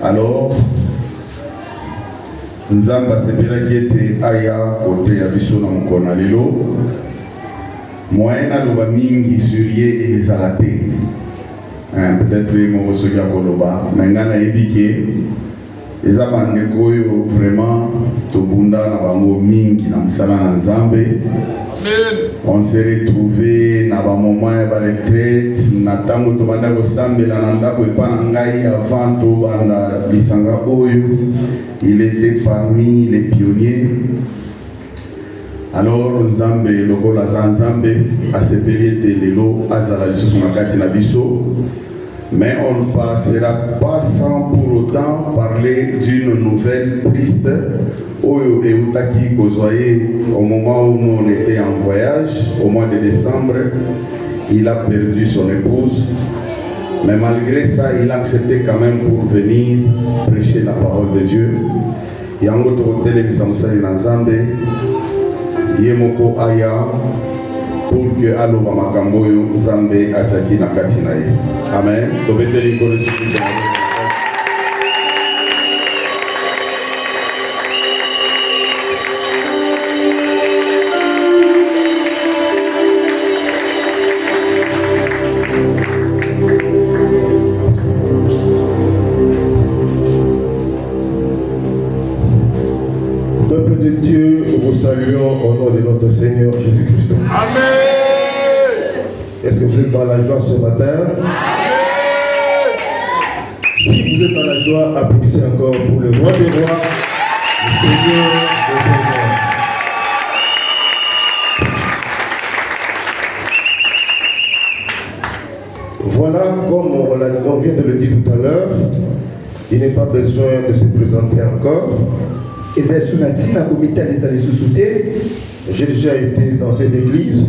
Alors, Nzamba sepelaki ete aya kote ya biso na mokona lelo moyen aloba mingi sur ye ezala te. Peut-être moko soki akoloba mais nga nayebi ke eza bandeko oyo vraiment tobunda na bango mingi na mosala na Nzambe. On s'est retrouvé na ba moment ya ba retraite na tango tobanda kosambela na ndako epa na ngai avant tobanda lisanga oyo. Il était parmi les pionniers. Alors Nzambe lokola Nzambe asepeli ete lelo azala lisusu na kati na biso. Mais on ne passera pas sans pour autant parler d'une nouvelle triste. Oyo eutaki kozwaye au moment où nous on était en voyage, au mois de décembre, il a perdu son épouse. Mais malgré ça, il a accepté quand même pour venir prêcher la parole de Dieu. Yango tokotele misamusali na Nzambe, yemoko aya pour que aloba makambo oyo Nzambe ataki na kati na ye. Amen. Tobeteli kolo sukuza. Saluons au nom de notre Seigneur Jésus-Christ. Amen. Est-ce que vous êtes dans la joie ce matin? Amen. Si vous êtes dans la joie, applaudissez encore pour le roi des rois, le Seigneur des seigneurs. Voilà, comme on vient de le dire tout à l'heure, il n'est pas besoin de se présenter encore. J'ai déjà été dans cette église,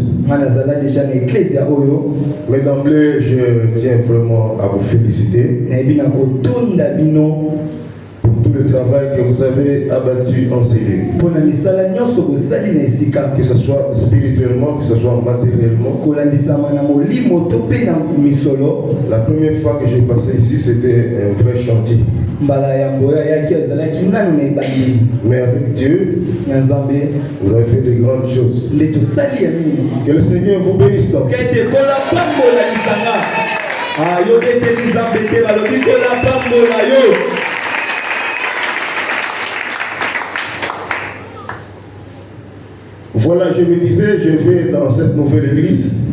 mais d'emblée je tiens vraiment à vous féliciter pour tout le travail que vous avez abattu en CV. Que ce soit spirituellement, que ce soit matériellement. La première fois que j'ai passé ici, c'était un vrai chantier. Mais avec Dieu, vous avez fait de grandes choses. Que le Seigneur vous bénisse. Voilà, je me disais, je vais dans cette nouvelle église.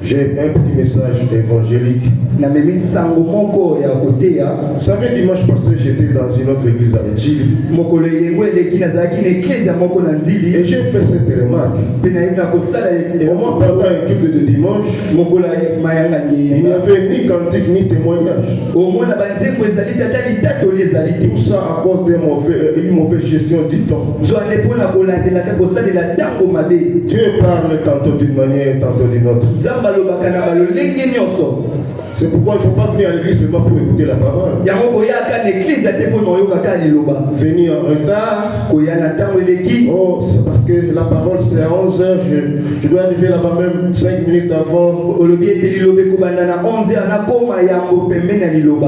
J'ai un petit message évangélique. Vous savez, dimanche passé, j'étais dans une autre église à Njili. Et j'ai fait cette remarque. Au moins pendant un culte de dimanche, il n'y avait ni cantique ni témoignage. Tout ça à cause d'une mauvaise gestion du temps. Dieu parle tantôt d'une manière, tantôt d'une autre. C'est pourquoi il ne faut pas venir à l'église seulement pour écouter la parole. Venir en retard. Oh, c'est parce que la parole c'est à 11h. Je dois arriver là-bas même 5 minutes avant.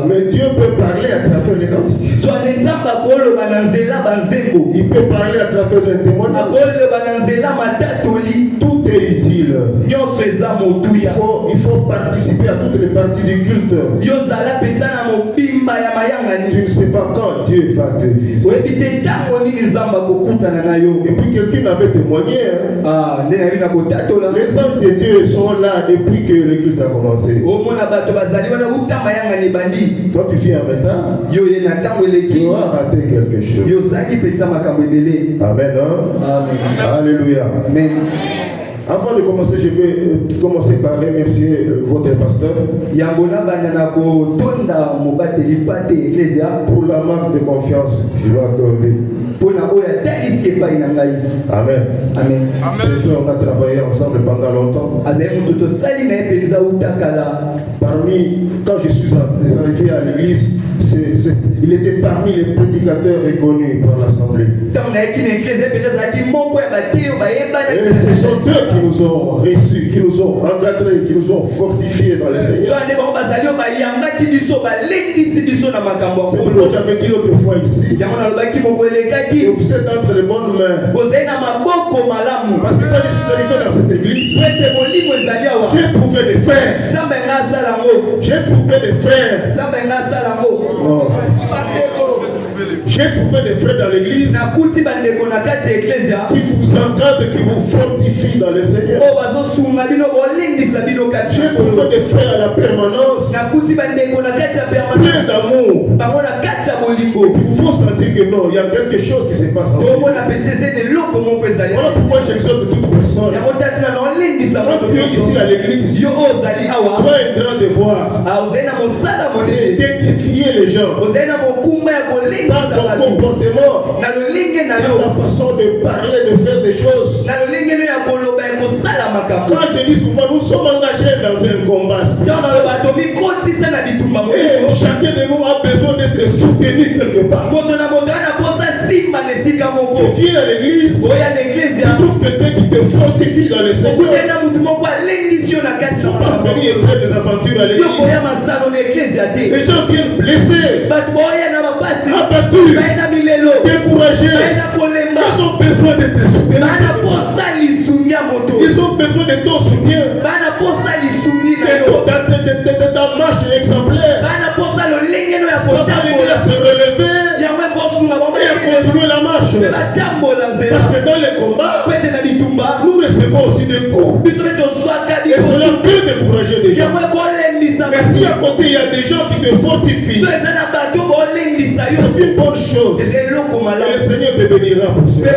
Mais Dieu peut parler à travers les cantiques. Il peut parler à travers les témoignages. Tout est utile. Il faut participer à toutes les parties du culte. Tu ne sais pas quand Dieu va te visiter. Et puis quelqu'un avait témoigné. Les anges de Dieu sont là depuis que le culte a commencé. Quand tu viens en retard, tu auras raté quelque chose. Amen. Alléluia. Amen. Avant de commencer, je vais commencer par remercier votre pasteur pour la marque de confiance qu'il va accorder. Amen. Amen. C'est vrai, on a travaillé ensemble pendant longtemps. Parmi, quand je suis arrivé à l'église, il était parmi les prédicateurs reconnus par l'Assemblée. Et ce sont eux qui nous ont reçus, qui nous ont encadrés, qui nous ont fortifiés dans les Seigneurs. C'est pourquoi j'avais dit l'autre fois ici, que vous êtes entre les bonnes mains. Parce que quand je suis arrivé dans cette église, j'ai trouvé des frères. J'ai trouvé des frères. Non. J'ai trouvé des frères dans l'église qui vous encadrent, qui vous fortifient dans le Seigneur. J'ai trouvé des frères à la permanence, plein d'amour, qui vous font sentir que non, il y a quelque chose qui se passe en vous. Voilà pourquoi j'exhorte toute personne. Quand tu es ici à l'église, tu as un grand devoir d'édifier les gens par ton comportement, par ta façon de parler, de faire des choses. Quand je dis souvent, nous sommes engagés dans un combat. Et chacun de nous a besoin d'être soutenu quelque part. Tu viens à l'église, tu trouves quelqu'un qui te fortifie dans le Seigneur. Tu ne vas pas venir faire des aventures à l'église. Les gens viennent blessés, abattus, découragés. Ils ont besoin de te soutenir. Ils ont besoin de ton soutien, de ta marche exemplaire. Ça va l'aider à se relever et à continuer la marche. Parce que dans les combats, nous recevons aussi des coups. Et cela peut décourager des gens. Mais si à côté il y a des gens qui te fortifient, c'est une bonne chose. Et le Seigneur te bénira pour cela.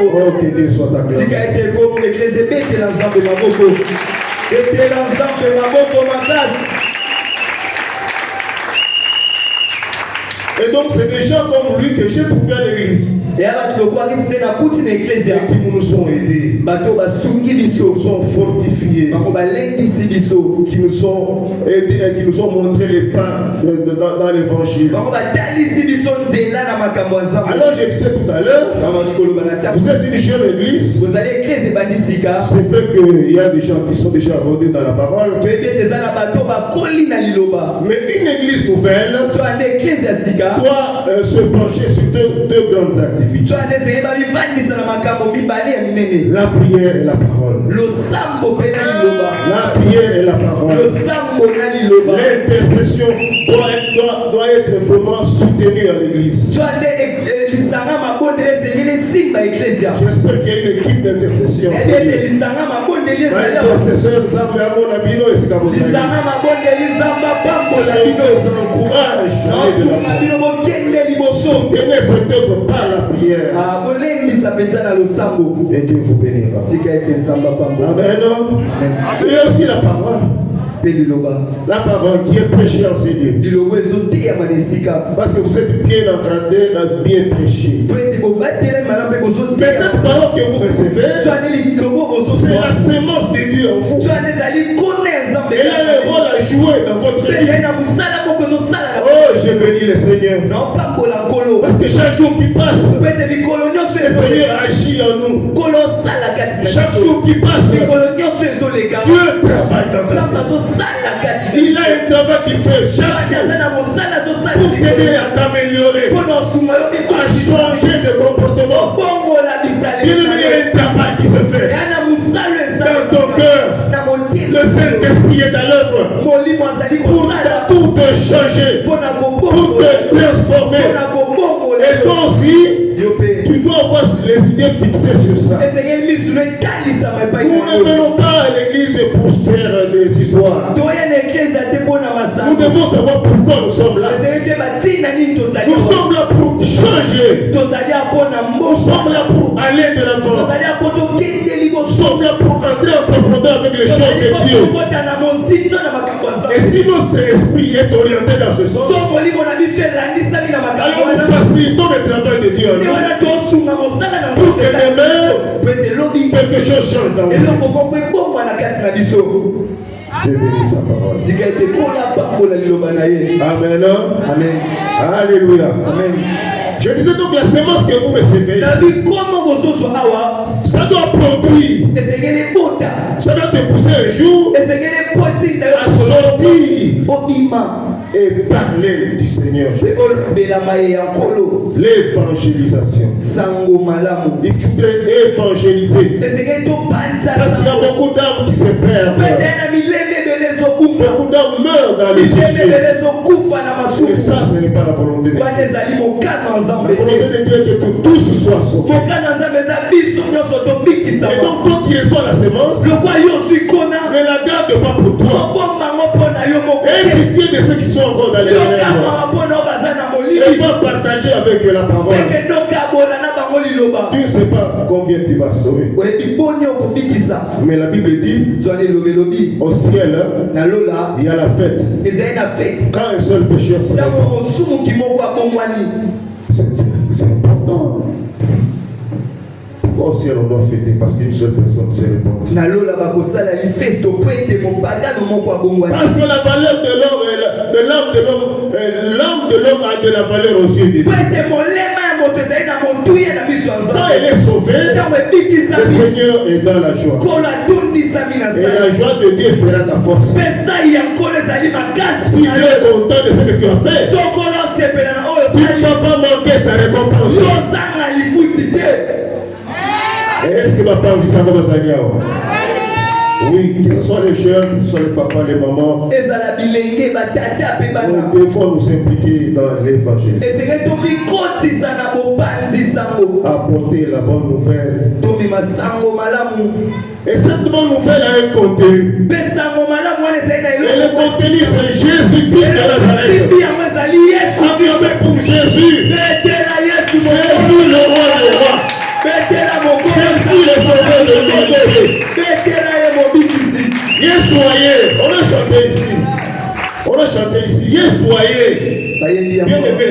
Oh, que Dieu soit acclamé. Et donc c'est des gens comme lui que j'ai trouvé à l'église. Et qui nous ont aidés, qui nous ont fortifiés, qui nous ont aidés et qui nous ont montré les pas dans l'évangile. Alors je disais tout à l'heure, vous êtes une jeune église. C'est vrai qu'il y a des gens qui sont déjà rodés dans la parole. Mais une église nouvelle doit se pencher sur deux grandes activités. La prière et la parole. La prière et la parole. L'intercession doit être vraiment soutenue à l'église. J'espère qu'il y a une équipe d'intercession. L'intercesseur, je vous encourage. Soutenez cette œuvre par la prière. Et Dieu vous bénira. Amen. Et aussi la parole. La parole qui est prêchée en ces lieux. Parce que vous êtes bien encadré, bien prêché. Mais cette parole que vous recevez, c'est la sémence de Dieu en vous. Elle a un rôle à jouer dans votre vie. Oh, je bénis le Seigneur. Parce que chaque jour qui passe, le Seigneur agit en nous. Chaque jour qui passe, Dieu travaille dans ta vie. Il a un travail qu'il fait chaque jour pour t'aider à t'améliorer, à changer de comportement. Il y a un travail qui se fait dans ton cœur. Le Saint-Esprit est à l'œuvre pour tout te changer, pour te transformer. Et toi aussi, tu dois avoir les idées fixées sur ça. Nous ne venons pas à l'église pour faire des histoires. Nous devons savoir pourquoi nous sommes là. Nous sommes là pour changer. Nous sommes là pour aller de l'avant. Nous sommes là pour entrer en profondeur avec les choses de Dieu. Et si notre esprit est orienté dans ce sens, alors nous facilitons le travail de Dieu. Pour que demain, quelque chose change dans nous. Dieu bénit sa parole. Amen. Amen. Alléluia. Amen. Je disais donc la semence que vous recevez, ça doit produire. Ça doit te pousser un jour à sortir et parler du Seigneur. L'évangélisation. Il faudrait évangéliser. Parce qu'il y a beaucoup d'âmes qui se perdent. Beaucoup d'âmes meurent dans le péché. Et ça, ce n'est pas la volonté de Dieu. La volonté de Dieu est que tous soient sauvés. Et donc, toi qui reçois la semence, ne la garde pas pour toi. Aie pitié de ceux qui sont encore dans les ténèbres. Et va partager avec eux la parole. Tu ne sais pas combien tu vas sauver. Mais la Bible dit, au ciel, il y a la fête. Quand un seul pécheur se répand. C'est important. Pourquoi au ciel on doit fêter? Parce qu'une seule personne s'est répandue. Parce que la valeur de l'âme de l'homme a de la valeur aux yeux de Dieu. Quand elle est sauvée, le Seigneur est dans la joie. Et la joie de Dieu fera ta force. Si Dieu est content de ce que tu as fait, tu ne vas pas manquer ta récompense. Est-ce que ma pense dit ça comme ça? Oui, que ce soit les jeunes, que ce soit les papas, les mamans, nous devons nous impliquer dans l'évangile. Apporter la bonne nouvelle. Et cette bonne nouvelle a un contenu. Et le contenu c'est Jésus-Christ de Nazareth. Acclamez pour Jésus. Jésus le roi des rois. Jésus le sauveur de l'humanité. Soyez, on a chanté ici. Soyez. Bien aimé.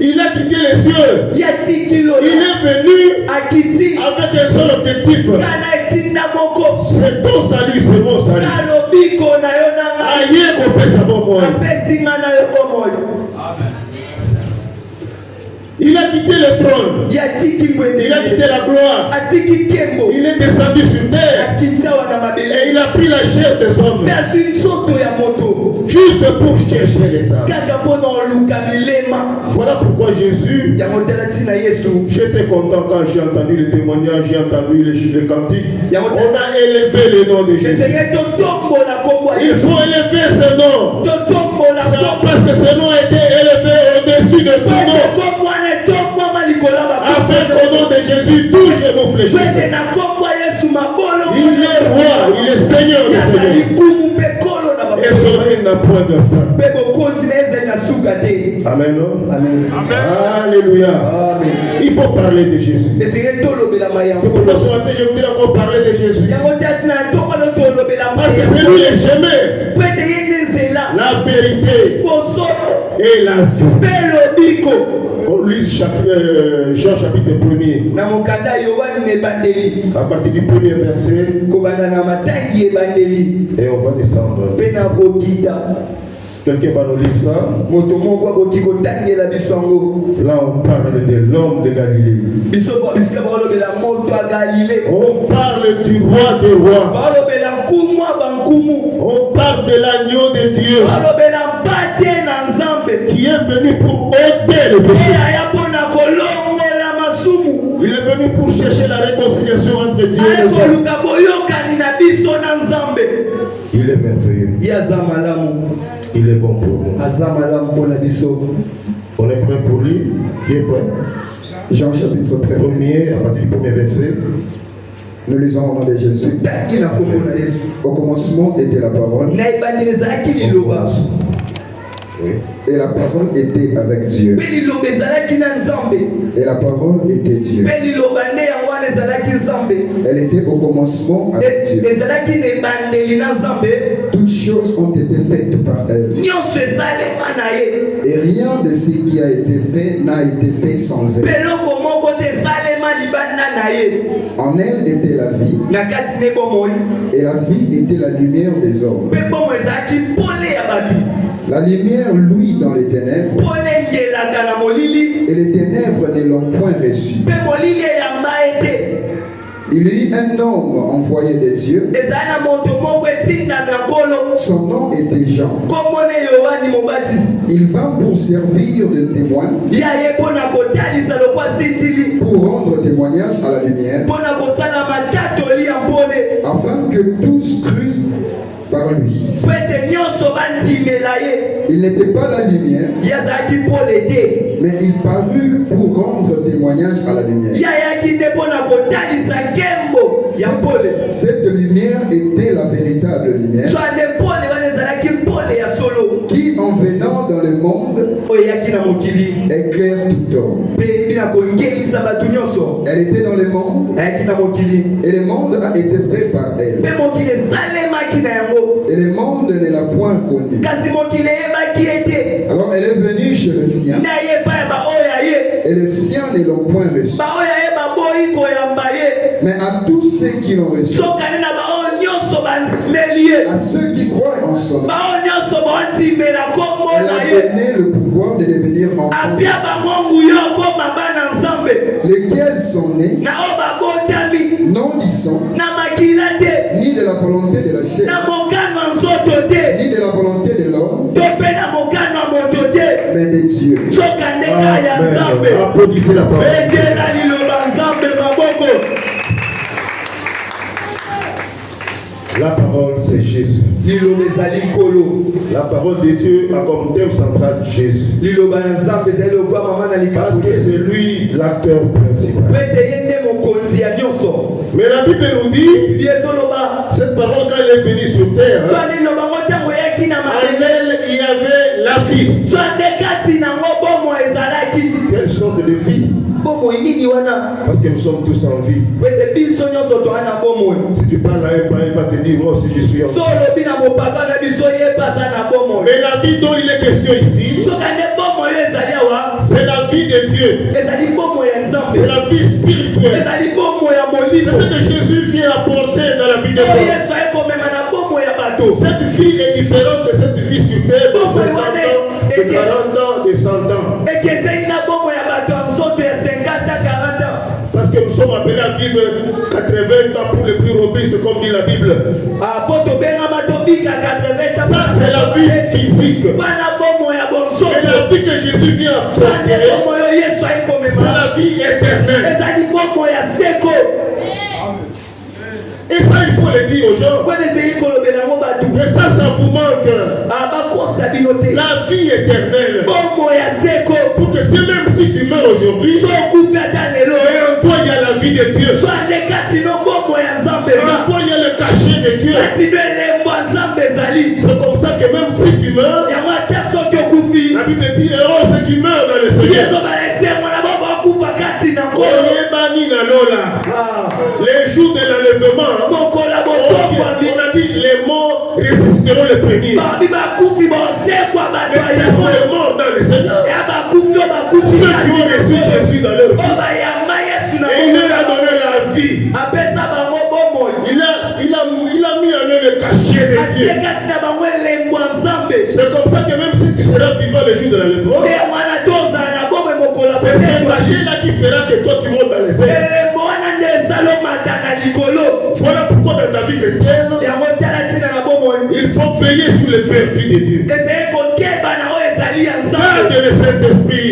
Il a quitté les cieux. Il est venu avec un seul objectif. C'est ton salut, c'est mon salut. Aïe, qu'on peut savoir moi. Il a quitté le trône. Il a quitté la gloire. Il est descendu sur terre. Et il a pris la chair des hommes. Juste pour chercher les âmes. Voilà pourquoi Jésus, j'étais content quand j'ai entendu le témoignage, j'ai entendu le cantique. On a élevé le nom de Jésus. Il faut élever ce nom. Parce que ce nom a été élevé au-dessus de tout nom. Afin qu'au nom de Jésus, tout genou fléchisse. Il est roi, il est Seigneur des seigneurs. Et son règne n'a point de fin. Amen. Amen. Alléluia. Amen. Il faut parler de Jésus. C'est pourquoi ce matin je voudrais encore parler de Jésus. Parce que c'est lui le chemin, la vérité et la vie. On lit Jean chapitre 1er. À partir du premier verset. Et on va descendre. Quelqu'un va nous lire ça. Là on parle de l'homme de Galilée. On parle du roi des rois. On parle de l'agneau de Dieu qui est venu pour ôter le péché. Il est venu pour chercher la réconciliation entre Dieu et les hommes. Il est merveilleux. Il est bon pour nous. On est prêt pour lire. Qui est prêt? Jean chapitre 1er, à partir du premier verset. Nous lisons au nom de Jésus. Au commencement était la parole. Oui. Et la parole était avec Dieu. Et la parole était Dieu. Elle était au commencement avec Dieu. Toutes choses ont été faites par elle. Et rien de ce qui a été fait n'a été fait sans elle. En elle était la vie. Et la vie était la lumière des hommes. La lumière luit dans les ténèbres et les ténèbres ne l'ont point reçu. Il y eut un homme envoyé de Dieu. Son nom était Jean. Il vint pour servir de témoin, pour rendre témoignage à la lumière, afin que tous crussent par lui. Il n'était pas la lumière, mais il parut pour rendre témoignage à la lumière. Cette lumière était la véritable lumière qui, en venant dans le monde, éclaire tout homme. Elle était dans le monde et le monde a été fait par elle. Et le monde ne l'a point connue. Alors elle est venue chez le sien et les siens ne l'ont point reçu. Mais à tous ceux qui l'ont reçu, à ceux qui croient en son nom, elle a donné le pouvoir de devenir enfants, lesquels sont nés non du sang, ni de la volonté de la chair, ni de la volonté de l'homme, mais de Dieu. Amen. Applaudissez la parole. La parole, c'est Jésus. La parole de Dieu a comme thème central Jésus. Parce que c'est lui l'acteur principal. Mais la Bible nous dit, cette parole quand elle est venue sur terre, en elle il y avait la vie. Quelle sorte de vie? Parce que nous sommes tous en vie. Si tu parles à un païen, il va te dire, moi aussi je suis en vie. Mais la vie dont il est question ici, c'est la vie de Dieu. C'est la vie spirituelle. C'est ce que Jésus vient apporter dans la vie de Dieu. Cette vie est différente de cette vie sur terre de 50 ans, de 40 ans, de 100 ans. Parce que nous sommes appelés à vivre 80 ans pour les plus robustes, comme dit la Bible. Ça, c'est la vie physique. Mais la vie que Jésus vient apporter, c'est la vie éternelle. Et ça, il faut le dire aux gens. Mais ça vous manque. La vie éternelle. Pour que même si tu meurs aujourd'hui, mais en toi il y a la vie de Dieu. En toi il y a le cachet de Dieu. C'est comme ça que même si tu meurs, la Bible dit heureux ceux qui meurent dans le Seigneur. Les jours de l'enlèvement, on a dit les morts résisteront les premiers. Mais ce sont les morts dans le Seigneur, ceux qui ont reçu Jésus dans leur vie. Et il leur a donné la vie. Il a mis en eux le cachet de Dieu. C'est comme ça que même si tu seras vivant le jour de l'enlèvement, c'est ce cachet-là qui fera que toi tu montes dans les airs. Voilà pourquoi dans ta vie chrétienne, il faut veiller sur les vertus de Dieu. Garde le Saint-Esprit.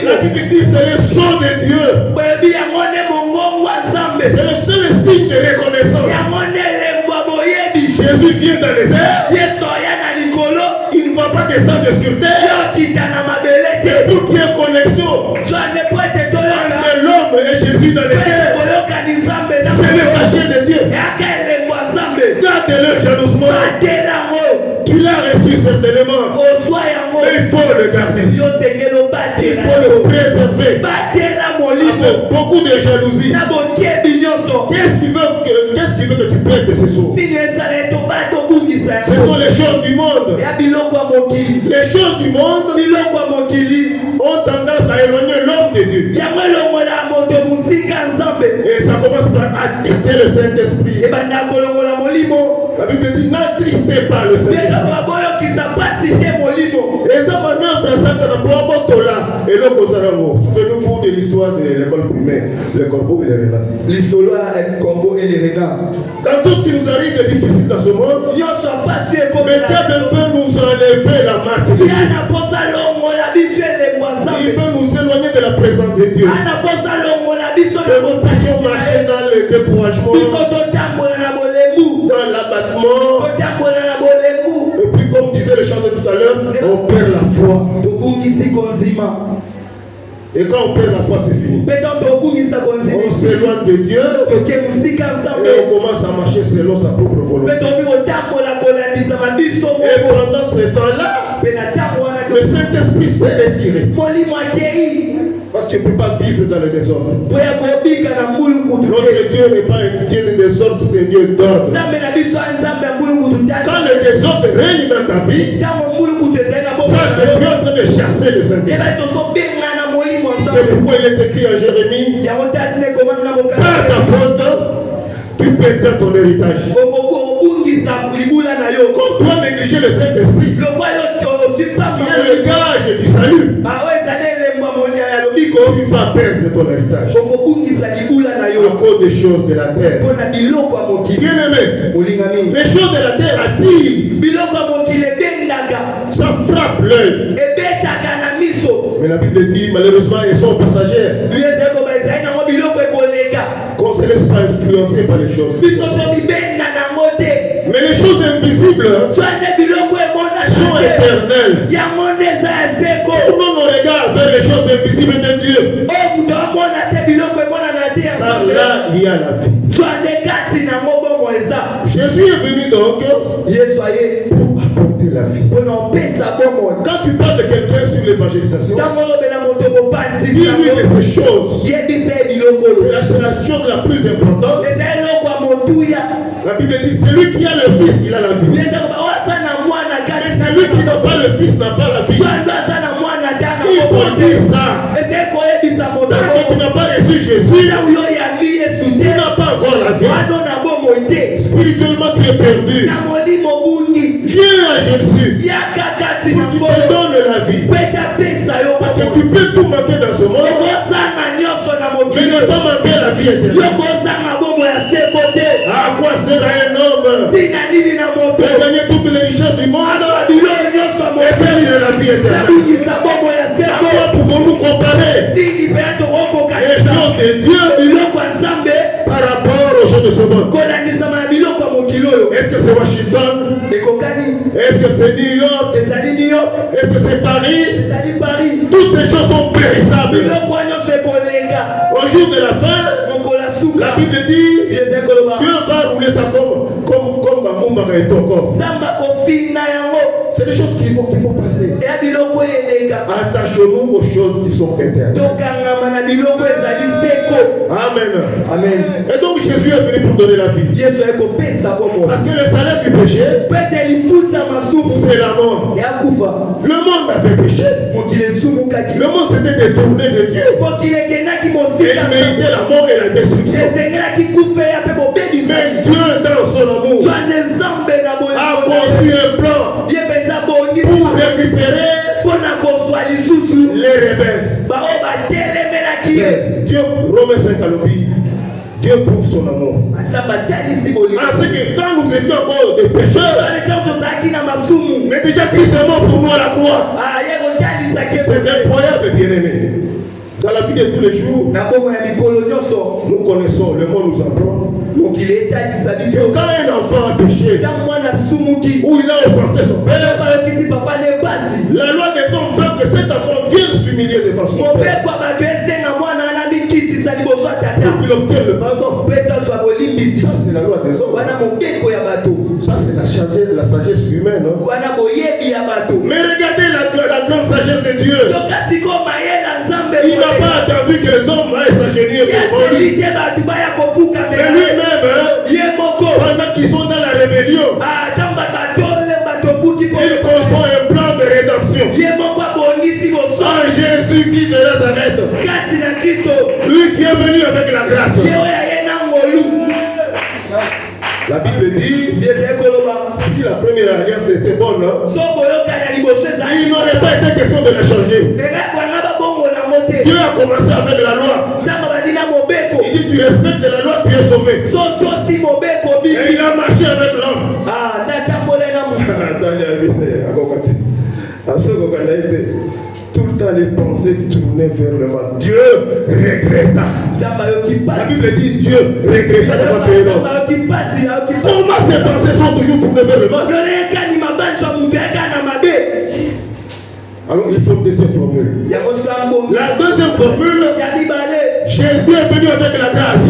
La Bible dit c'est le son de Dieu. C'est le seul signe de reconnaissance. Jésus vient dans les airs. Il ne va pas descendre sur terre. Mais pour qu'il y ait connexion entre l'homme et Jésus dans les airs, c'est le cachet de Dieu. Garde-le jalousement. Tu l'as reçu certainement. Mais il faut le garder. Il faut le préserver. Avec beaucoup de jalousie. Qu'est-ce qui veut que tu perdes de ce soir? Ce sont les choses du monde. Les choses du monde ont tendance à éloigner l'homme de Dieu. Et ça commence par attrister le Saint-Esprit. La Bible dit n'attristez pas le Saint-Esprit. Et ça maintenant, frère Satan, on peut botola et le Kosarango. Souvenez-vous de l'histoire de l'école primaire, le corbeau et les renards. L'histoire est le corbeau et les renards. Dans tout ce qui nous arrive de difficile dans ce monde, mais Dieu veut nous enlever la marque de Dieu. Il veut nous éloigner de la présence de Dieu. Que nous puissions marcher dans le découragement, dans l'abattement. Et puis comme disait le chanteur tout à l'heure, on perd la foi. Et quand on perd la foi, c'est fini. On s'éloigne de Dieu et on commence à marcher selon sa propre volonté. Et pendant ce temps-là, le Saint-Esprit s'est retiré. Parce qu'il ne peut pas vivre dans le désordre. Notre Dieu n'est pas un Dieu de désordre, c'est un Dieu d'ordre. Quand le désordre règne dans ta vie, sache que tu es en train de chasser le Saint-Esprit. C'est pourquoi il est écrit à Jérémie, par ta faute, tu perdras ton héritage. Quand tu as négligé le Saint-Esprit, qui est le gage du salut, tu vas perdre ton héritage à cause des choses de la terre. Bien aimé, les choses de la terre attirent, ça frappe l'œil. Mais la Bible dit, malheureusement, elles sont passagères. Qu'on ne se laisse pas influencer par les choses. Mais les choses invisibles sont éternelles. Tournons nos regards vers les choses invisibles de Dieu. Car là, il y a la vie. Jésus est venu donc pour apporter la vie. Quand tu parles de quelqu'un sur l'évangélisation, dis-lui de ces choses. C'est la chose la plus importante. La Bible dit, celui qui a le Fils, il a la vie. Mais celui qui n'a pas le Fils n'a pas la vie. Il faut dire ça. Tant que tu n'as pas reçu Jésus, tu n'as pas encore la vie. Spirituellement, tu es perdu. Viens à Jésus. Il te donne la vie. Parce que tu peux tout manquer dans ce monde, mais ne pas manquer la vie éternelle. À quoi sert un homme de gagner toutes les richesses du monde et perdre la vie éternelle? À quoi pouvons-nous comparer les choses de Dieu par rapport aux choses de ce monde? Est-ce que c'est Washington? Est-ce que c'est New York? Est-ce que c'est Paris? Toutes ces choses sont périssables. Au jour de la fin, la Bible dit, Dieu va rouler ça comme Bamumba et Toko. C'est des choses qu'il faut passer. Attachons-nous aux choses qui sont éternelles. Amen. Et donc Jésus est venu pour donner la vie. Parce que le salaire du péché, c'est la mort. Le monde avait péché. Le monde s'était détourné de Dieu. Et il méritait la mort et la destruction. Mais Dieu, dans son amour, a conçu un plan pour récupérer les rebelles. Dieu, Romains 5 Dieu prouve son amour. Ainsi que quand nous étions encore des pécheurs, mais déjà Christ est mort pour nous à la croix. C'est incroyable, bien-aimé. Dans la vie de tous les jours, nous connaissons, le monde nous apprend que quand un enfant a péché ou il a offensé son père, la loi des hommes veut que cet enfant vienne s'humilier devant son père pour qu'il obtienne le pardon. Ça c'est la loi des hommes. Ça c'est la sagesse humaine. Mais regardez la grande sagesse de Dieu. Il n'a pas attendu que les hommes aillent s'agenouiller devant lui. Mais lui-même, pendant qu'ils sont dans la rébellion, il conçoit un plan de rédemption. En Jésus-Christ de Nazareth, lui qui est venu avec la grâce. La Bible dit, si la première alliance était bonne, n'a pas été question de la changer. Dieu a commencé avec la loi. Il dit tu respectes la loi, tu es sauvé. Et il a marché avec l'homme. Tout le temps les pensées tournées vers le mal. Dieu regretta. La Bible dit Dieu regretta de votre homme. Comment ces pensées sont toujours tournées vers le mal? Alors il faut une deuxième formule. La deuxième formule, Jésus est venu avec la grâce.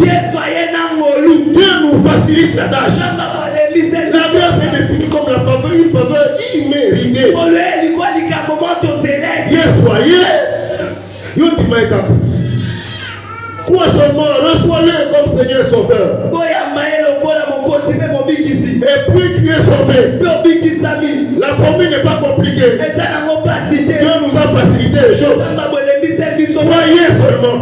Dieu nous facilite la tâche. La grâce est définie comme la faveur, une faveur imméritée. Soyez, quoi seulement, reçois-le comme Seigneur Sauveur. Et puis tu es sauvé. La formule n'est pas compliquée. Dieu nous a facilité les choses. Croyez seulement.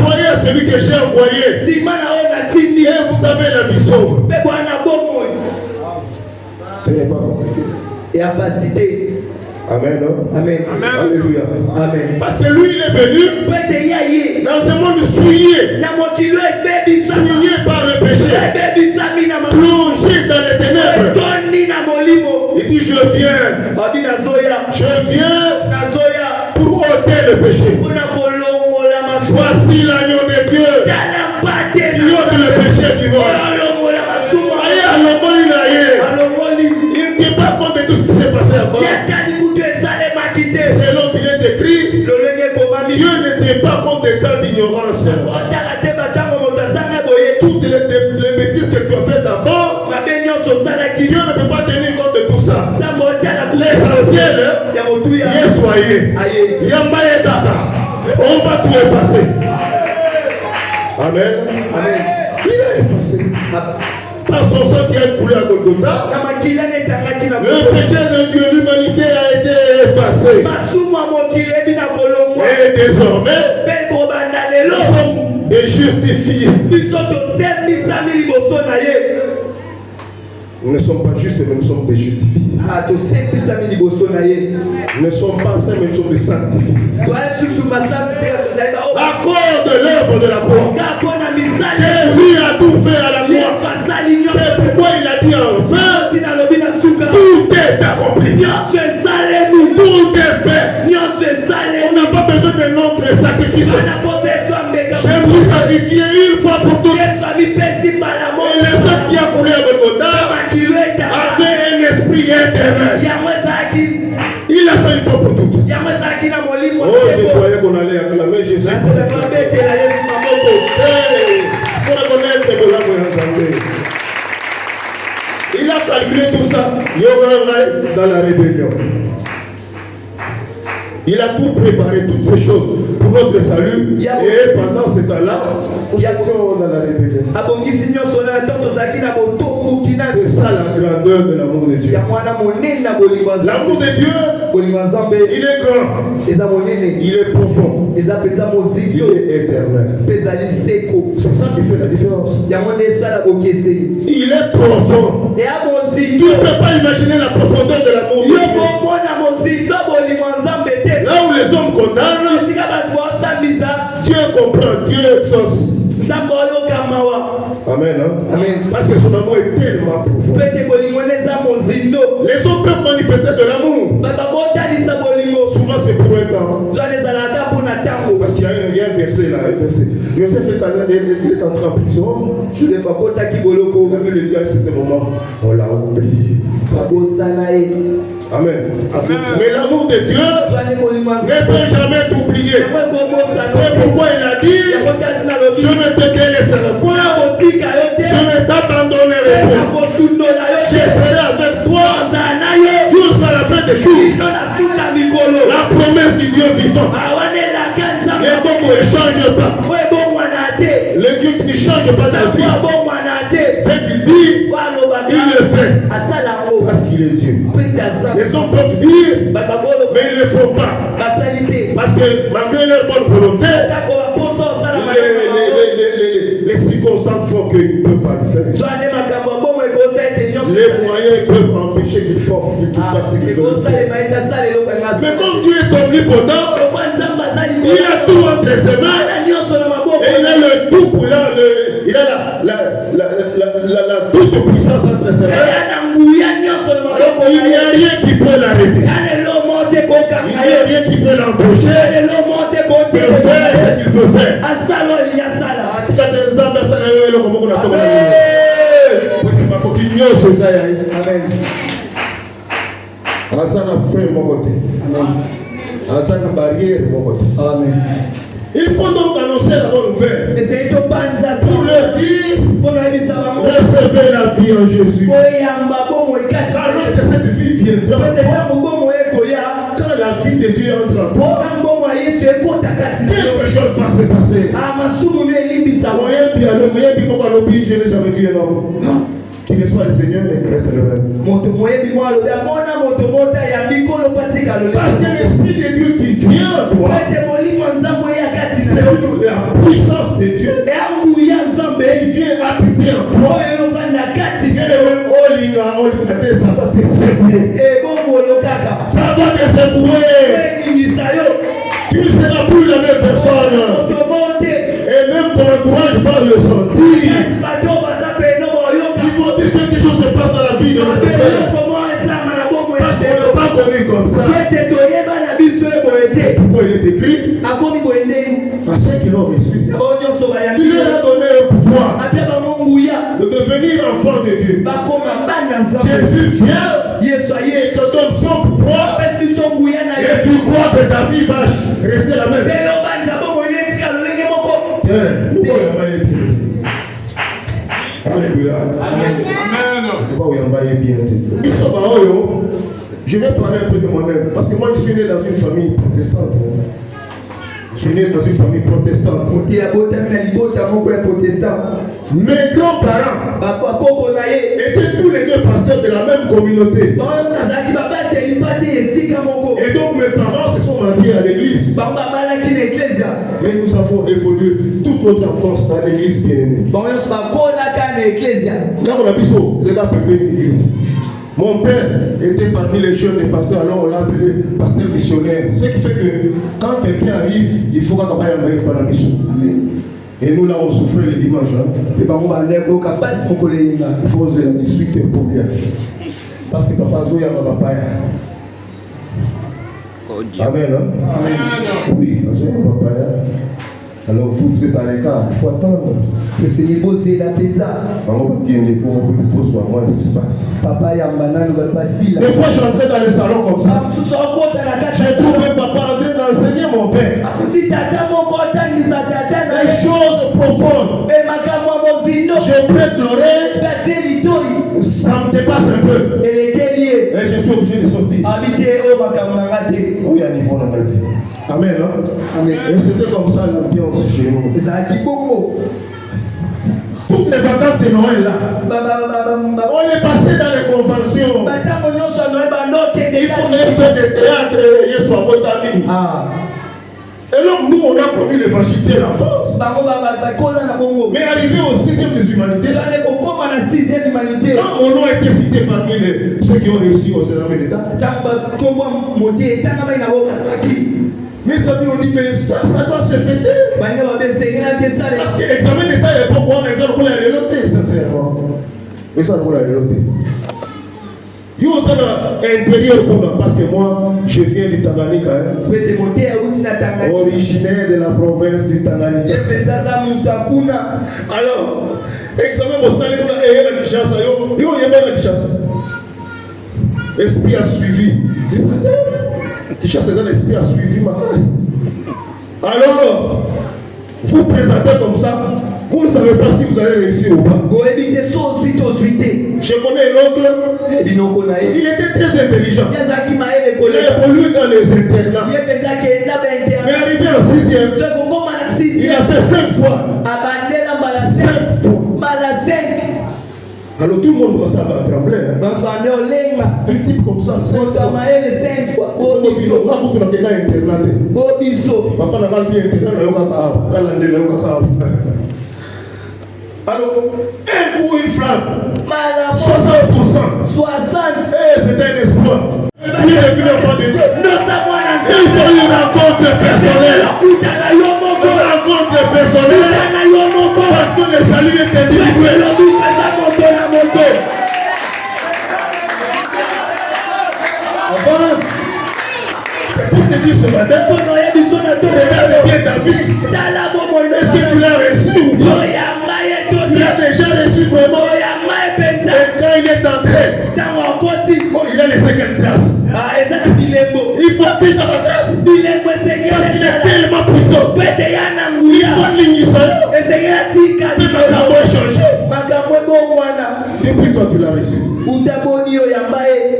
Croyez à celui que j'ai envoyé. Et vous avez la vie sauve. Ce n'est pas compliqué. Et à pas citer. Amen. Amen. Alléluia. Amen. Parce que lui, il est venu dans un monde souillé par le péché, plongé dans les ténèbres. Il dit je viens pour ôter le péché. Voici l'agneau de Dieu qui ôte le péché du monde. Il ne tient pas compte de tout ce qui s'est passé avant. Selon qu'il est écrit, Dieu ne tient pas compte des temps d'ignorance. Toutes les bêtises que tu as faites avant, Dieu ne peut pas tenir compte de tout ça. L'essentiel, soyez. On va tout effacer. Amen. Amen. Il a effacé. Par son sang qui a coulé à Golgotha, le péché de Dieu, l'humanité a été effacé. Et désormais, nous sommes des justifiés. Nous ne sommes pas justes, mais nous sommes des justifiés. Nous ne sommes pas saints, mais nous sommes des sanctifiés. À cause de l'œuvre de la croix, Jésus a tout fait à la croix. C'est pourquoi il a dit enfin, tout est accompli. Tout est fait. On n'a pas besoin de notre sacrifice. Jésus sacrifié une fois pour toutes. Et le sang qui a coulé à Golgotha avait un esprit éternel. Il a fait une fois pour toutes. Oh, je croyais qu'on allait acclamer Jésus. Il faut reconnaître que l'amour est ensemble. Il a calculé tout ça dans la rébellion. Il a tout préparé, toutes ces choses pour notre salut. Et pendant ce temps-là, nous étions dans la rébellion. C'est ça la grandeur de l'amour de Dieu. L'amour de Dieu, il est grand, il est profond, il est éternel. C'est ça qui fait la différence. Il est profond. Tu ne peux pas imaginer la profondeur de l'amour de Dieu. Là où les hommes condamnent, Dieu comprend, Dieu exauce. Amen. Amen. Parce que son amour est tellement profond. Les hommes peuvent manifester de l'amour. Souvent c'est pour un temps. Parce qu'il y a un verset là, un verset. Joseph est entré en prison. La Bible dit à un certain moment, on l'a oublié. Amen. Mais l'amour de Dieu ne peut jamais t'oublier. C'est pourquoi il a dit, je ne te délaisserai point, je ne t'abandonnerai point. Je serai avec toi jusqu'à la fin des jours. La promesse du Dieu vivant. Les dons ne changent pas. Le Dieu qui ne change pas ta vie. C'est qu'il dit, il le fait. Parce qu'il est Dieu. Les hommes peuvent dire, mais ils ne le font pas. Parce que malgré leur bonne volonté, les circonstances font qu'ils ne peuvent pas le faire. Les moyens peuvent empêcher qu'il fasse ce qu'il veut faire. Mais comme Dieu est omnipotent, il a tout entre ses mains. Et il a le tout, il a la toute puissance entre ses mains. Alors il n'y a rien qui peut l'arrêter. Il n'y a rien qui peut l'empêcher de faire ce qu'il veut faire. Amen. Azana frère mon côté. Amen. Azana barrière mon côté. Amen. Il faut donc annoncer la bonne nouvelle. Pour leur dire, recevez la vie en Jésus. Car lorsque cette vie viendra, quand la vie de Dieu entre en toi, quelque chose va se passer. Moyen bien, je n'ai jamais vu un homme. Qu'il soit le Seigneur, il reste le même. Parce que l'Esprit de Dieu qui vient à toi, c'est la puissance de Dieu. Il vient habiter en toi. Ça va te secouer. Ça va te secouer. Tu ne seras plus la même personne. Et même ton entourage va le sentir. Il faut dire quelque chose se passe dans la vie de notre frère. Parce qu'on n'est pas connu comme ça. Pourquoi il est écrit? À ceux qui l'ont reçu, il leur a donné un pouvoir de devenir enfant de Dieu. Jésus vient et te donne son pouvoir. Et tu crois que ta vie va rester la même. Alléluia. Amen. Je vais parler un peu de moi-même. Parce que moi, je suis né dans une famille protestante. Je suis né dans une famille protestante. Mes grands-parents étaient tous les deux pasteurs de la même communauté. Et donc mes parents se sont mariés à l'église. Et nous avons évolué toute notre enfance dans l'église bien-aimée. Là, on a vu l'église. Mon père était parmi les jeunes des pasteurs, alors on l'a appelé pasteur missionnaire. Ce qui fait que quand quelqu'un arrive, il faut qu'on aille par la mission. Et nous là, on souffrait les dimanches. Il faut oser la discuter pour bien. Parce que papa Zoya va papa. Amen. Amen. Oui, Zoya va papa. Alors vous êtes à l'écart, il faut attendre. Que c'est les beaux et la pizza. Papa Yamana ne va pas si là. Des fois j'entrais dans les salons comme ça. J'ai trouvé papa en train d'enseigner mon père. Des choses profondes. Je prête l'oreille. Ça me dépasse un peu. Et je suis obligé de sortir. Oh, il y a un niveau dans ma vie. Amen. Hein? Amen. Et c'était comme ça l'ambiance chez nous. Toutes les vacances de Noël là, on est passé dans les conventions. Il faut même faire des théâtres et soit botamine. Et donc nous on a connu l'évangile de l'enfance. Mais arrivé au 6e des humanités, quand mon nom a été cité parmi ceux qui ont réussi au Sénat d'État, mes amis ont dit, mais ça doit se fêter. Parce que l'examen d'État est pas pour l'examen pour la reloter, sincèrement. Mais ça pour la reloter. Il y a intérieur parce que moi, je viens du Tanganyika. Originaire de la province du Tanganyika. Alors, examen pour ça, il y a l'esprit a suivi. L'esprit a suivi ma classe. Alors, vous présentez comme ça, vous ne savez pas si vous allez réussir ou pas. Je connais l'oncle, il était très intelligent. Il a évolué dans les internats. Mais arrivé en 6e, il a fait 5 fois. 5 fois. Alors tout le monde commence à trembler. Un type comme ça, 5 fois. Alors, un coup, une flamme. 60%. 60. Et c'était un espoir. Il est devenu enfant de Dieu. Il faut une rencontre personnelle. Une rencontre personnelle. Parce que le salut est individuel. Avance. C'est pour te dire ce matin. Regarde bien ta vie. Est-ce que tu l'as reçu ou pas? Tu l'as déjà reçu vraiment. Et quand il est entré, bon, il a laissé quelle trace? Il faut atteindre la trace. Parce qu'il est tellement puissant. Il faut l'ignition. Makambo est changé. Depuis quand tu l'as reçu?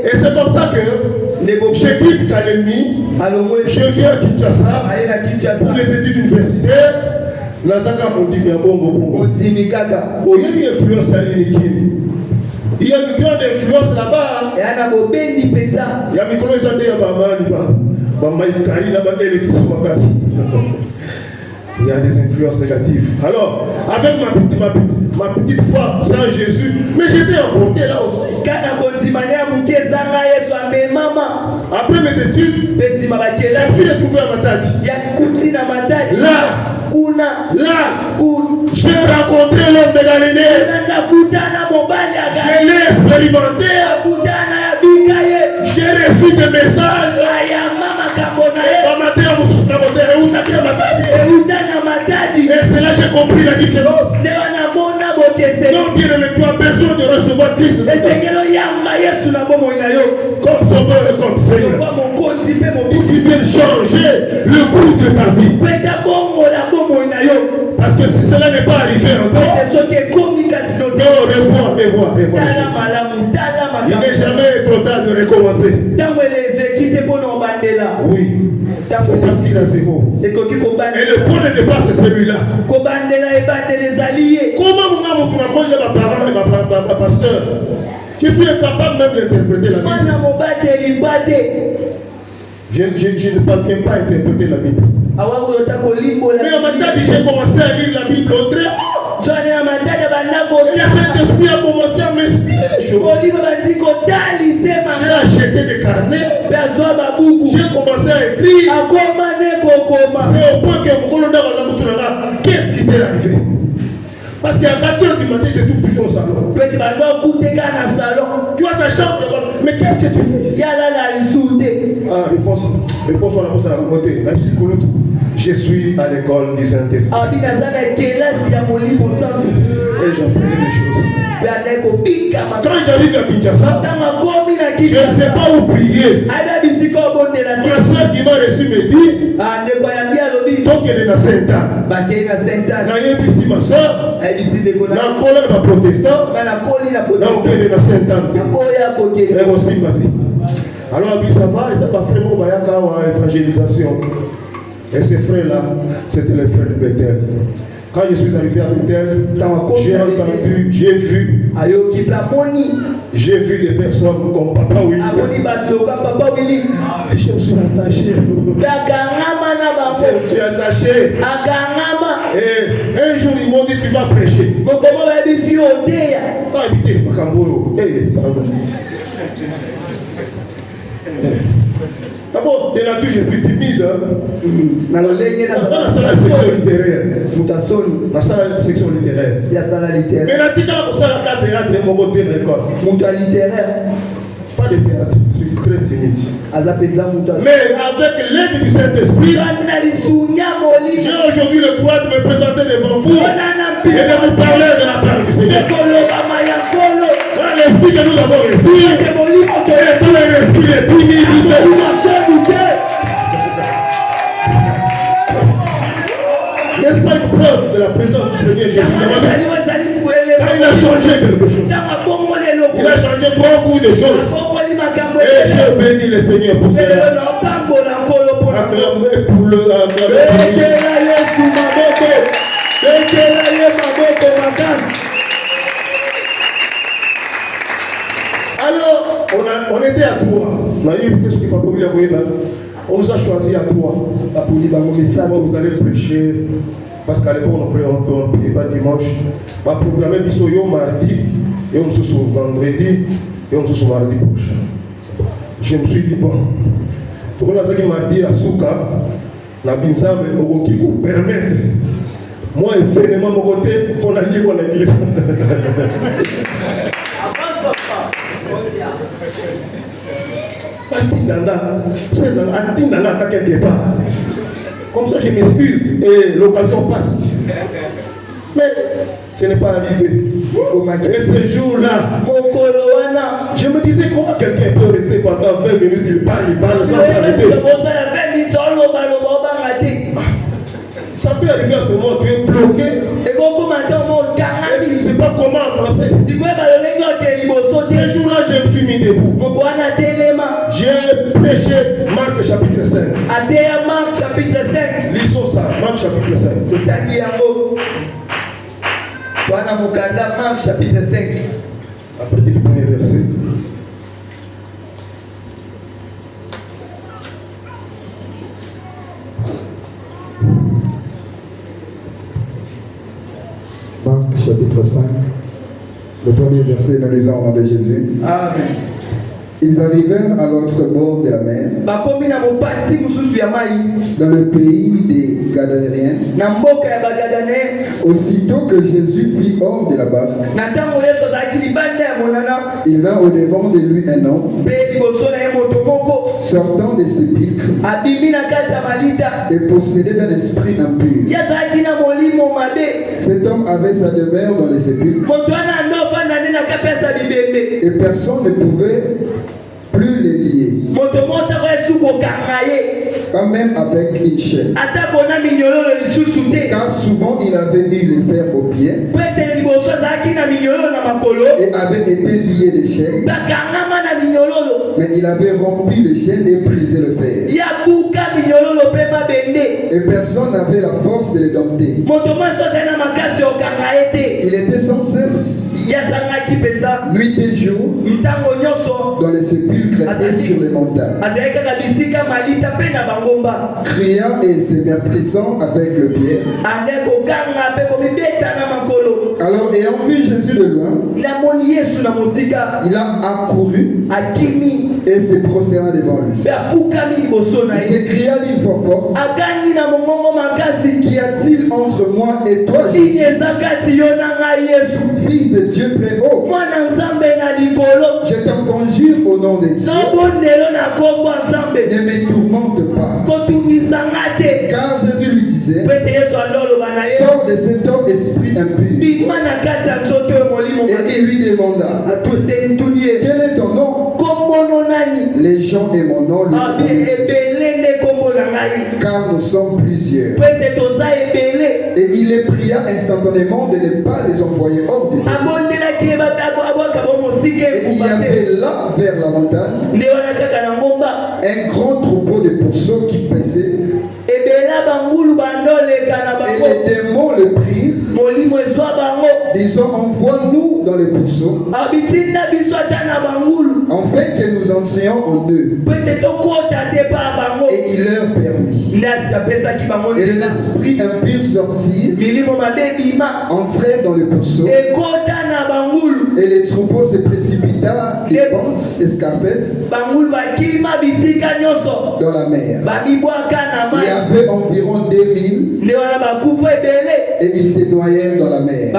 Et c'est comme ça que je quitte Kalemi, je viens à Kinshasa pour les études universitaires. Nazaka Mondimi à Bongo. Il y a une influence à l'Inikini. Il y a une grande influence là-bas. Il y a une influence il y a des influences négatives. Alors, avec ma petite foi sans Jésus, mais j'étais emporté là aussi. Après mes études, j'ai fui les trouver à Matadi. Là, j'ai rencontré l'homme de Galilée. Je l'ai expérimenté. J'ai reçu des messages. Et c'est là que j'ai compris la différence. Non, bien aimé, tu as besoin de recevoir Christ comme sauveur et comme Seigneur. Il vient changer le cours de ta vie. Parce que si cela n'est pas arrivé encore, non, revoir. Il n'est jamais trop tard de recommencer. Oui. Il faut partir à zéro. Et le point de départ, c'est celui-là. Comment mon parents et ma pasteur, je suis incapable même d'interpréter la Bible. Je ne parviens pas à interpréter la Bible. Mais à Matadi, j'ai commencé à lire la Bible au très haut. Et le Saint-Esprit a commencé à m'inspirer les choses. J'ai acheté des carnets. J'ai commencé à écrire. C'est au point que mon colonel qu'est-ce qui t'est arrivé? Parce qu'à 4h du matin, je trouve toujours au salon. Tu as ta chambre, mais qu'est-ce que tu fais ici? Ah, réponse à la côté. La psychologue. Je suis à l'école du Saint-Esprit. Et j'apprends des choses. Quand j'arrive à Kinshasa, je ne sais pas où prier. Ma soeur qui m'a reçu me dit donc elle est dans Saint-Anne. Ici ma soeur, dans colère ma protestant, donc elle est dans Saint-Anne. Elle aussi m'a dit. Alors ça va, ils n'ont pas fait mon bayaka ou évangélisation. Et ces frères-là, c'était les frères de Bethel. Quand je suis arrivé à Bethel, j'ai entendu, j'ai vu des personnes comme Papa Willy. Et je me suis attaché. Et un jour, ils m'ont dit, tu vas prêcher. Pas habiter, Makamboyo. Pardon. D'abord, de nature, je suis timide. Dans la salle de section littéraire. Dans la salle de section littéraire. Mais la salle de théâtre, mon côté de l'école. Pas de théâtre, je suis très timide. Mais avec l'aide du Saint-Esprit, j'ai aujourd'hui le droit de me présenter devant vous et de vous parler de la part du Seigneur. Quand l'esprit que nous avons reçu est pas un esprit de timidité. N'est-ce pas une preuve de la présence du Seigneur Jésus dans ma vie? Quand il a changé quelque chose. Il a changé beaucoup de choses. Et je bénis le Seigneur pour cela. Acclamez pour le Alors, on était à Troyes. On nous a choisi à Troyes. Vous allez prêcher. Parce qu'à l'époque, on ne priait pas dimanche. On va programmer Bissoyo mardi. Et on se souviendra vendredi. Et on se souviendra mardi prochain. Je me suis dit, bon, On a dit mardi à Souka, la binzame okoki ko permettre. Moi événement mon côté pour la libre à l'église. Atinana quelque part. Comme ça je m'excuse et l'occasion passe. Mais ce n'est pas arrivé. Et ce jour-là, je me disais comment quelqu'un peut rester pendant 20 minutes, il parle sans s'arrêter. Ça peut arriver à ce moment, tu es bloqué. Et tu ne sais pas comment avancer. Ce jour-là, je me suis mis debout. J'ai prêché Marc chapitre 5. Lisons ça, Marc chapitre 5. Marc chapitre 5. À partir du premier verset. Marc chapitre 5, le premier verset, nous lisons au nom de Jésus. Amen. Ils arrivèrent à l'autre bord de la mer, dans le pays des Gadaléens. Aussitôt que Jésus vit hors de la barque, il vint au-devant de lui un homme, sortant des sépulcres et possédé d'un esprit impur. Cet homme avait sa demeure dans les sépulcres et personne ne pouvait plus les lier, pas même avec une chaîne, car souvent il avait eu les fers aux pieds et avait été lié les chaînes, mais il avait rompu les chaînes et brisé le fer, et personne n'avait la force de les dompter. Il était sans cesse, nuit et jour, dans les sépulcres et sur les montagnes, criant et se meurtrissant avec le pied. Alors, ayant vu Jésus de loin, il a accouru et se prosterna devant lui. Il s'écria d'une voix forte: Qu'y a-t-il entre moi et toi, Jésus, Fils de Dieu très haut? Je t'en conjure au nom de Dieu, ne me tourmente pas. Car Jésus lui disait: Sors de cet homme, esprit impur. Et il lui demanda: Quel est ton nom? Les gens de mon nom lui obéissent, car nous sommes plusieurs. Et il les pria instantanément de ne pas les envoyer hors de lui. Et il y avait là, vers la montagne, un grand troupeau de pourceaux qui paissaient. Et les démons le prirent, disant: Envoie-nous dans les pourceaux, afin que nous entrions en eux. Et il leur permit. Et l'esprit impur sortit, entrait dans les pourceaux, et les troupeaux se précipita des pentes escarpettes dans la mer. Il y avait environ 2000, et ils se noyèrent dans la mer.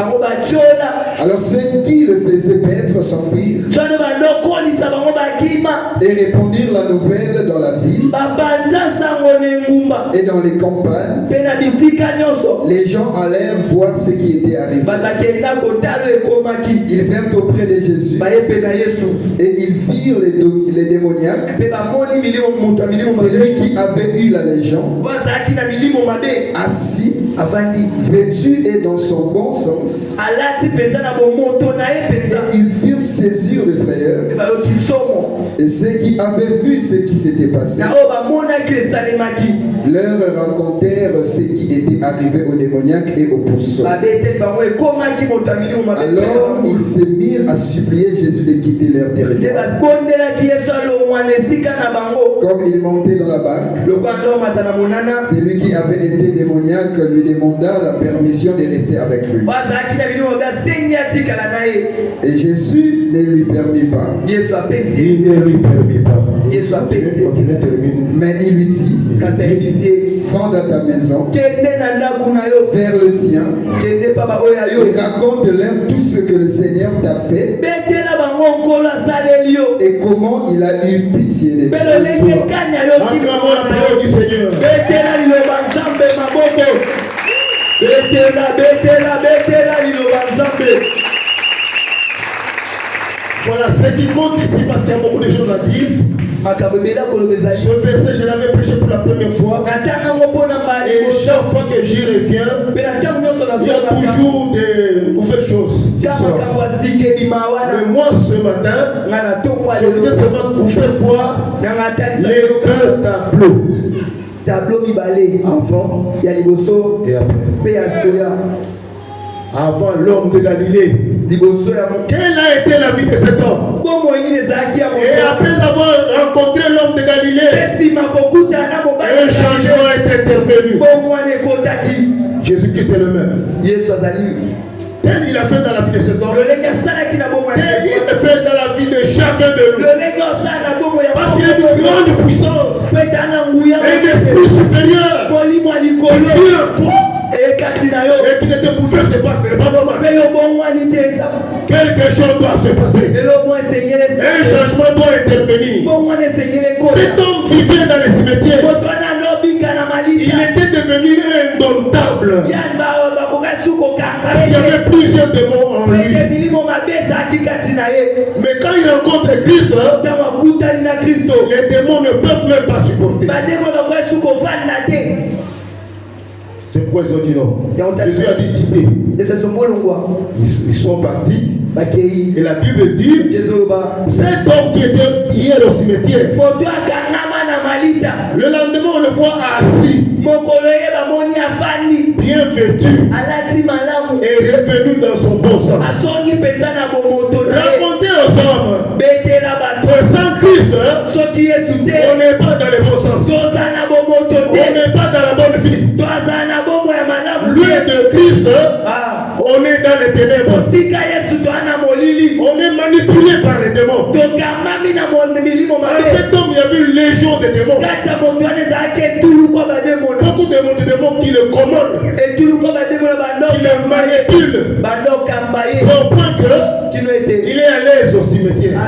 Alors ceux qui le faisaient paître s'enfuirent et répandirent la nouvelle dans la ville et dans les campagnes. Les gens allèrent voir ce qui était arrivé. Ils vinrent auprès de Jésus et ils virent les démoniaques, celui qui avait eu la légion, assis, vêtu et dans son bon sens. Et ils furent saisir de frayeur. Et ceux qui avaient vu ce qui s'était passé leur racontèrent ce qui était arrivé aux démoniaques et aux pourceaux. Alors ils se mirent à supplier Jésus de quitter leur territoire. Comme il montait dans la barque, celui qui avait été démoniaque lui demanda la permission de rester avec lui. Et Jésus ne lui permit pas. Il ne lui permit pas. Mais il lui dit, va dans ta maison, vers le tien, et raconte-leur tout ce que le Seigneur t'a fait et comment il a eu pitié de toi. Acclamons la parole du Seigneur. Voilà ce qui compte ici parce qu'il y a beaucoup de choses à dire. Ce verset, je l'avais prêché pour la première fois. Et chaque fois que j'y reviens, il y a toujours de nouvelles choses qui sortent. Mais moi, ce matin, je voudrais seulement vous faire voir les deux tableaux. Avant et après. Avant l'homme de Galilée. Quelle a été la vie de cet homme? Et après avoir rencontré l'homme de Galilée, un changement est intervenu. Jésus-Christ est le même. Tel il a fait dans la vie de cet homme, tel il a fait dans la vie de chacun de nous. Parce qu'il est d'une grande puissance et d'esprit supérieur. Il vit en toi. Et qui ne te bouleverse pas, ce n'est pas normal. Quelque chose doit se passer. Un changement doit intervenir. Cet homme vivait dans les cimetières. Il était devenu indomptable. Il y avait plusieurs démons en lui. Mais quand il rencontre Christ, les démons ne peuvent même pas supporter. C'est pourquoi ils ont dit non. Jésus a dit quitter. Ils sont partis. Et la Bible dit, cet homme qui était hier au cimetière, le lendemain on le voit assis, bien vêtu, et revenu dans son bon sens. Racontez aux hommes que sans Christ, on n'est pas dans le bon sens. On n'est pas dans la bonne vie. Lui de Christ, on est dans les ténèbres. On est manipulé par les démons. Dans cet homme, il y avait une légion de démons. Beaucoup de démons qui le commandent, qui le manipulent. C'est au point qu'il est à l'aise au cimetière.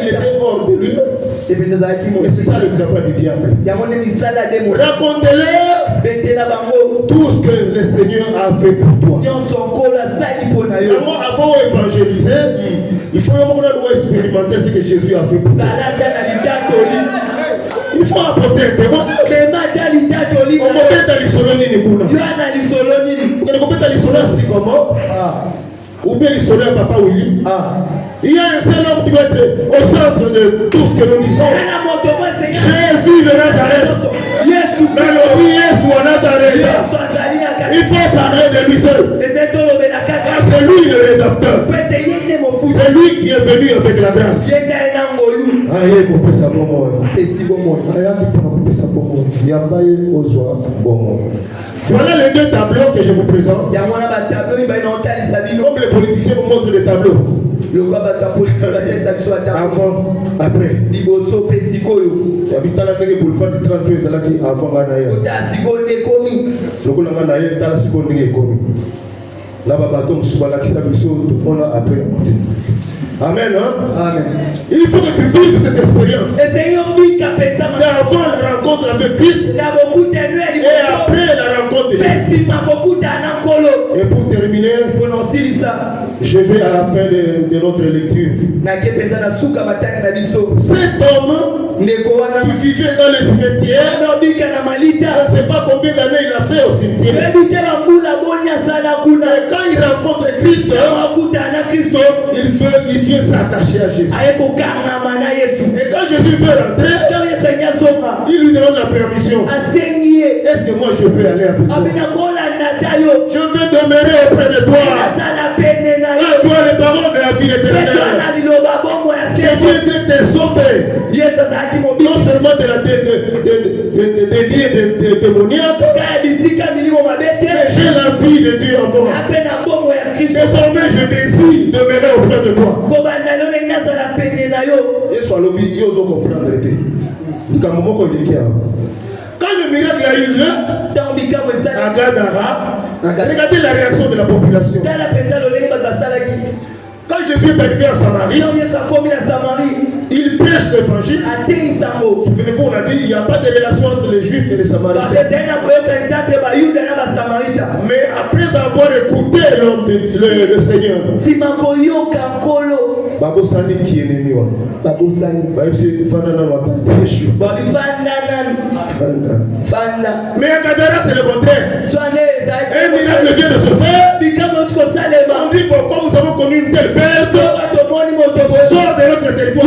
Il était hors de lui. Et c'est ça le travail du diable. Racontez-leur tout ce que le Seigneur a fait pour toi. Avant d'évangéliser, il faut expérimenter ce que Jésus a fait pour toi. Il faut apporter un témoin. Ou bien l'histoire à Papa Willy. Il y a un seul homme qui doit être au centre de tout ce que nous disons. Jésus de Nazareth. Il faut parler de lui seul. Car c'est lui le rédempteur. C'est lui qui est venu avec la grâce. Voilà les deux tableaux que je vous présente. Comme les politiciens vous montrent les tableaux. Avant, après. Amen. Amen. Il faut que tu vives cette expérience. Avant la rencontre avec Christ et après la rencontre de Jésus. Et pour terminer, je vais à la fin de notre lecture. Cet homme qui vivait dans les cimetières, on ne sait pas combien d'années il a fait au cimetière. Et quand il rencontre Christ, il vient s'attacher à Jésus. Et quand Jésus veut rentrer, il lui demande la permission. Est-ce que moi je peux aller avec toi? Je veux demeurer auprès de toi. À toi les paroles de la vie éternelle. Je viendrai te sauver. Non seulement des liens démoniaques, mais j'ai la vie de Dieu en moi. Désormais je désire demeurer auprès de Quand le miracle a eu lieu à Gadara, regardez la réaction de la population. Quand Jésus est arrivé à Samarie, il prêche l'évangile. Souvenez-vous, on a dit qu'il n'y a pas de relation entre les Juifs et les Samaritains. Mais après avoir écouté l'homme le Seigneur, Babosani qui est ennemi. Mais à Gadara, c'est le contraire. Un miracle vient de se faire. On dit, bon, comme nous avons connu une telle perte, sors de notre territoire.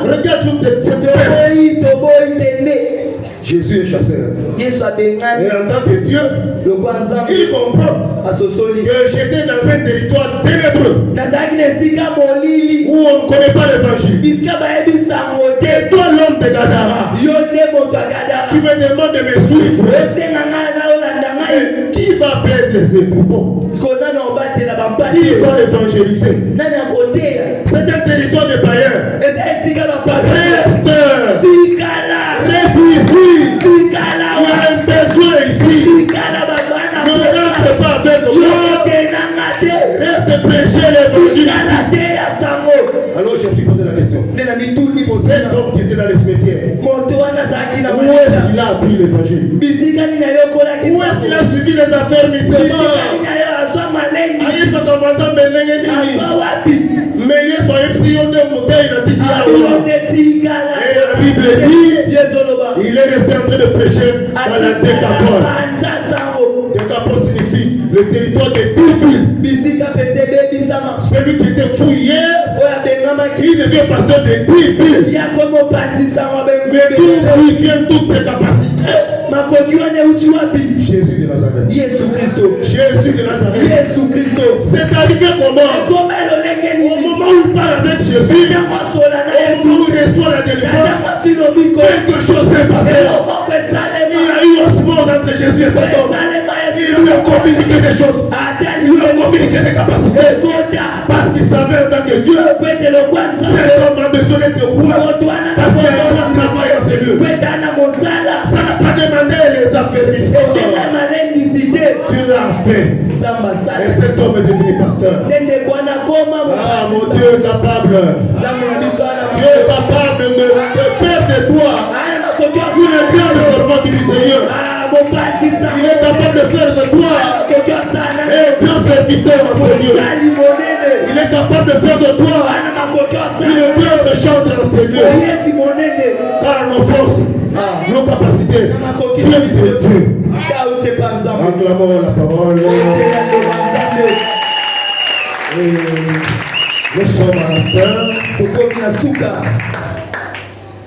Regarde cette perte. Jésus est chasseur. Et en tant que Dieu, il comprend que j'étais dans un territoire ténébreux où on ne connaît pas l'évangile. Et toi, l'homme de Gadara, tu me demandes de me suivre. Qui va perdre ses troupeaux? Qui va évangéliser? C'est un territoire de païens. Reste. Réfugie. Il y a un besoin ici. Ne rentre pas avec moi. Reste prêcher l'évangile. Alors je me suis posé la question. Cet homme qui était dans les cimetières, où est-ce qu'il a appris l'évangile? Où est-ce qu'il a suivi les affermissements? Mais il est resté en train de prêcher dans la Décapole. Décapole signifie le territoire des 10 villes. Celui qui était fou hier, il devient pasteur des 10 villes. Mais d'où lui viennent toutes ses capacités? Jésus de Nazareth. Jésus de Nazareth. C'est arrivé comment? Au moment où il parle avec Jésus, au moment où il reçoit la délivrance, quelque chose s'est passé. Il y a eu osmose entre Jésus et cet homme. Il lui a communiqué des choses. Il lui a communiqué des capacités. Parce qu'il savait en tant que Dieu, cet homme a besoin d'être roi. Parce qu'il y a un grand travail en ses lieux. Ça n'a pas demandé les affaires. Tu l'as fait. Et cet homme est devenu pasteur. Ah, mon Dieu est capable. Dieu est capable de faire de toi une grande servante du Seigneur. Il est capable de faire de toi un grand serviteur en ses lieux. Il est capable de faire de toi une grande chantre en ses lieux. Car nos forces, nos capacités, viennent de Dieu. Acclamons la parole. Et nous sommes à la fin.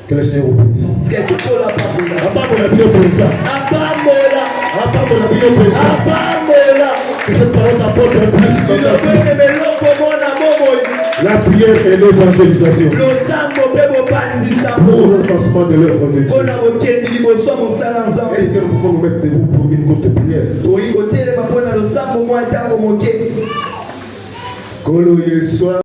Que le Seigneur vous bénisse. Que cette parole t'apporte un plus dans ta vie. La prière et l'évangélisation pour le lancement de l'œuvre de Dieu. Est-ce que nous pouvons nous mettre debout pour une courte prière? Kolo Yeswa.